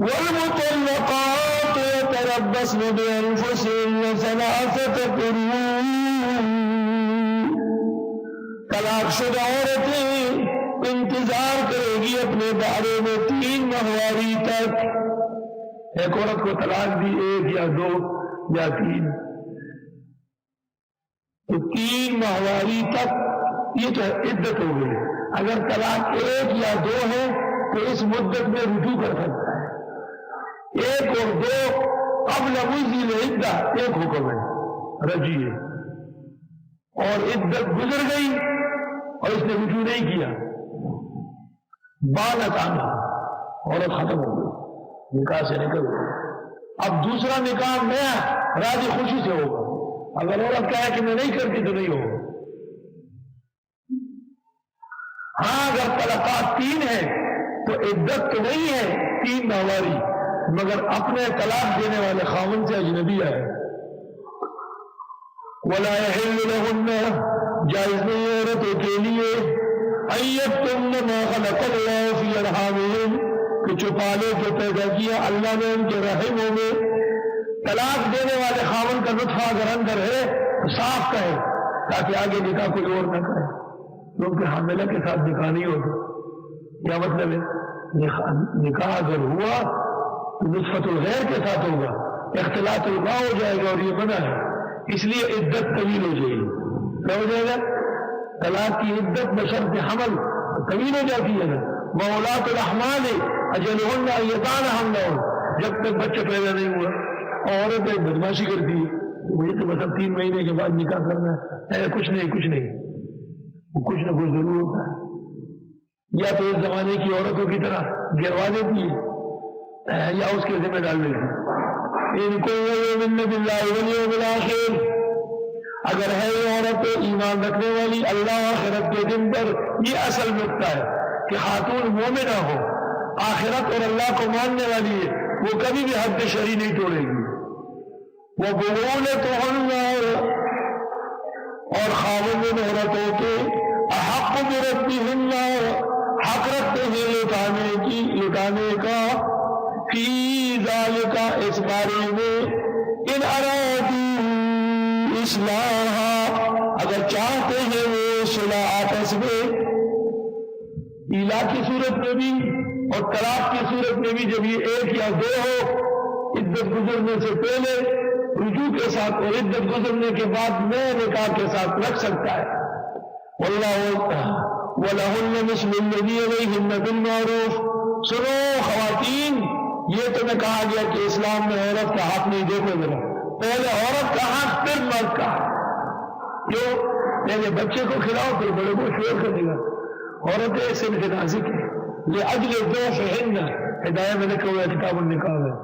والمطلقات يتربصن بأنفسهن ثلاثة قروء، طلاق شدہ عورتیں انتظار کرے گی اپنے بارے میں 3 ماہواری تک. ایک عورت کو طلاق دی 1 یا 2 یا 3 تو 3 ماہواری تک یہ تو عدت ہو گئی. اگر طلاق 1 یا 2 ہے تو اس مدت میں رجوع کر سکتا ہے. 1 اور 2 قبل مزیل عدہ ایک حکم ہے رجیے، اور عدت گزر گئی اور اس نے رجوع نہیں کیا، بالت عنہ، عورت ختم ہو گئی، نکاح سے نکل گئی. اب دوسرا نکاح نیا راضی خوشی سے ہوگا. اگر عورت کہے کہ میں نہیں کرتی تو نہیں ہوگا. ہاں اگر طلاقات 3 ہیں تو عدت تو نہیں ہے 3 ماہواری، مگر اپنے طلاق دینے والے خاوند سے اجنبی ہے. وَلَا يَحِلُّ لَهُنَّ، جائز نہیں عورتوں کے لیے أَن يَكْتُمْنَ مَا خَلَقَ اللَّهُ فِي أَرْحَامِهِنَّ، کہ چھپا لے جو پیدا کیا اللہ نے ان کے رحموں میں. طلاق دینے والے خاوند کا نطفہ اگر اندر ہے تو صاف کہے تاکہ آگے نکاح کوئی اور نہ کرے، کیونکہ حاملہ کے ساتھ نکاح نہیں ہوتا. کیا مطلب ہے؟ نکاح اگر ہوا تو نطفۃ الغیر کے ساتھ ہوگا، اختلاط الباء ہو جائے گا اور یہ منع ہے. اس لیے عدت طویل ہو جائے گی. کیا ہو جائے گا؟ طلاق کی عدت بشرط حمل طویل ہو جاتی ہے نا. وَأُولَاتُ الْأَحْمَالِ أَجَلُهُنَّ أَن يَضَعْنَ حَمْلَهُنَّ، جب تک بچہ پیدا نہیں ہوا. عورت بدماشی کرتی ہے مجھے تو مطلب 3 مہینے کے بعد نکاح کرنا ہے. کچھ نہیں کچھ نہ کچھ ضرور ہوتا ہے. یا تو اس زمانے کی عورتوں کی طرح گروا دیتی ہے یا اس کے ذمہ ڈال دیتی ہے. ان کو یؤمن باللہ والیوم الآخر، اگر ہے یہ عورت ایمان رکھنے والی اللہ آخرت کے دن پر. یہ اصل نقطہ ہے کہ خاتون مومنہ ہو، آخرت اور اللہ کو ماننے والی ہے، وہ کبھی بھی حد شرعی نہیں توڑے گی. وَبُعُولَتُهُنَّ، اور خاوند عورتوں کے احق بِرَدِّهِنَّ، حق رکھتے ہیں لٹانے کا، فی ذالک، اس بارے میں، ان ارادوا اصلاحا، اگر چاہتے ہیں وہ صلح آپس میں. ایلا کی صورت میں بھی اور طلاق کی صورت میں بھی جب یہ 1 یا 2 ہو، عدت گزرنے سے پہلے رجوع کے ساتھ اور عدت گزرنے کے بعد نئے نکاح کے ساتھ رکھ سکتا ہے. وَلَهُنَّ مِثْلُ الَّذِي عَلَيْهِنَّ بِالْمَعْرُوفِ. سنو خواتین، یہ تو میں کہا گیا کہ اسلام میں عورت کا حق نہیں. دیکھو ذرا، پہلے عورت کا حق پھر مرد کا حق. کیوں؟ پہلے بچے کو کھلاؤ پھر بڑے کو شور کرے گا. عورتیں صرف نازک ہیں. لِأَجْلِ ضَعْفِهِنَّ، ہدایہ میں لکھا ہوا کتاب النکاح ہے.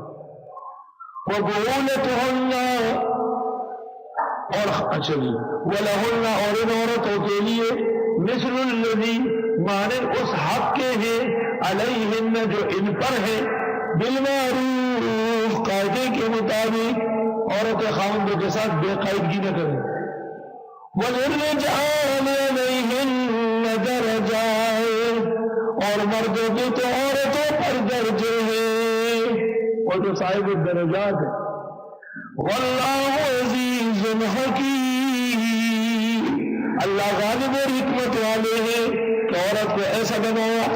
وَبُعُولَتُهُنَّ، اور وَلَهُنَّ، اور ان عورتوں کے لیے، مثل الذی، مانند اس حق کے ہیں، علیہن، جو ان پر ہے، بالمعروف، قاعدے کے مطابق. عورتیں خاوندوں کے ساتھ بے قاعدگی نہ کریں. وَلِلرِّجَالِ عَلَيْهِنَّ دَرَجَاتٌ، اور مردوں کے تو عورتوں پر درجے ہیں، وہ تو صاحب الدرجات ہے. واللہ عزیز حکیم، اللہ غالب اور حکمت والے ہیں کہ عورت کو ایسا بنایا،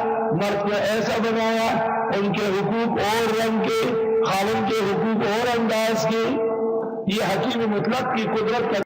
مرد کو ایسا بنایا، ان کے حقوق اور رنگ کے، خاوند کے حقوق اور انداز کے. یہ حکیم مطلق کی قدرت کا